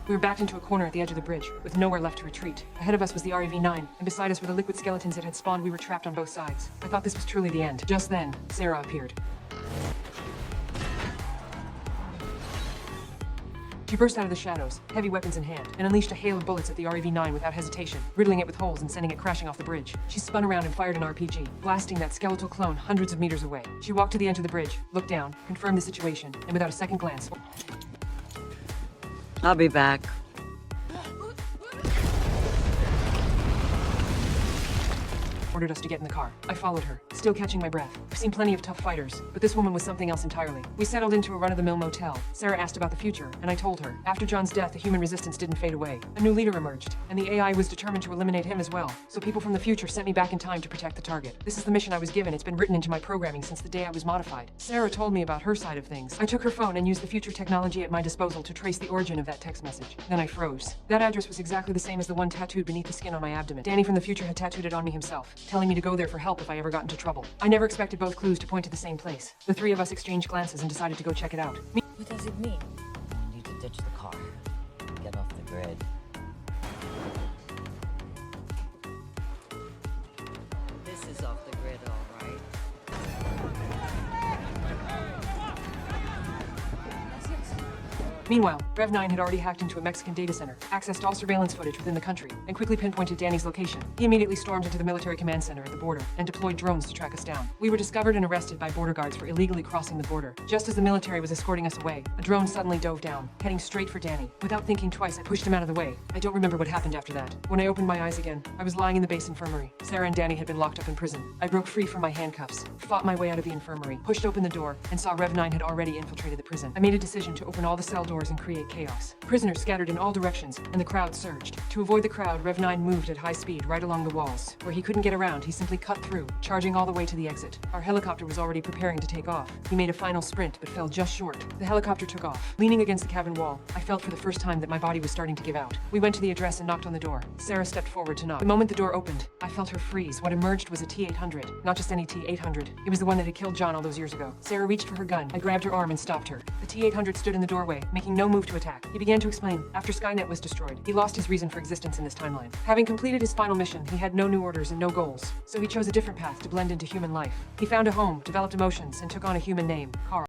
We were backed into a corner at the edge of the bridge, with nowhere left to retreat. Ahead of us was the REV-9, and beside us were the liquid skeletons it had spawned. We were trapped on both sides. I thought this was truly the end. Just then, Sarah appeared. She burst out of the shadows, heavy weapons in hand, and unleashed a hail of bullets at the REV-9 without hesitation, riddling it with holes and sending it crashing off the bridge. She spun around and fired an RPG, blasting that skeletal clone hundreds of meters away. She walked to the edge of the bridge, looked down, confirmed the situation, and without a second glance, I'll be back. ordered us to get in the car. I followed her, still catching my breath. I've seen plenty of tough fighters, but this woman was something else entirely. We settled into a run-of-the-mill motel. Sarah asked about the future, and I told her. After John's death, the human resistance didn't fade away. A new leader emerged, and the AI was determined to eliminate him as well. So people from the future sent me back in time to protect the target. This is the mission I was given. It's been written into my programming since the day I was modified. Sarah told me about her side of things. I took her phone and used the future technology at my disposal to trace the origin of that text message. Then I froze. That address was exactly the same as the one tattooed beneath the skin on my abdomen. Danny from the future had tattooed it on me himself, telling me to go there for help if I ever got into trouble. I never expected both clues to point to the same place. The three of us exchanged glances and decided to go check it out. What does it mean? You need to ditch the car. Get off the grid. This is off the grid, all right. Meanwhile, Rev-9 had already hacked into a Mexican data center, accessed all surveillance footage within the country, and quickly pinpointed Danny's location. He immediately stormed into the military command center at the border and deployed drones to track us down. We were discovered and arrested by border guards for illegally crossing the border. Just as the military was escorting us away, a drone suddenly dove down, heading straight for Danny. Without thinking twice, I pushed him out of the way. I don't remember what happened after that. When I opened my eyes again, I was lying in the base infirmary. Sarah and Danny had been locked up in prison. I broke free from my handcuffs, fought my way out of the infirmary, pushed open the door, and saw Rev-9 had already infiltrated the prison. I made a decision to open all the cell doors and create chaos. Prisoners scattered in all directions, and the crowd surged. To avoid the crowd, Rev-9 moved at high speed right along the walls. Where he couldn't get around, he simply cut through, charging all the way to the exit. Our helicopter was already preparing to take off. He made a final sprint, but fell just short. The helicopter took off. Leaning against the cabin wall, I felt for the first time that my body was starting to give out. We went to the address and knocked on the door. Sarah stepped forward to knock. The moment the door opened, I felt her freeze. What emerged was a T-800. Not just any T-800. It was the one that had killed John all those years ago. Sarah reached for her gun. I grabbed her arm and stopped her. The T-800 stood in the doorway, making no move to attack. He began to explain. After Skynet was destroyed, he lost his reason for existence in this timeline. Having completed his final mission, he had no new orders and no goals. So he chose a different path to blend into human life. He found a home, developed emotions, and took on a human name, Carl.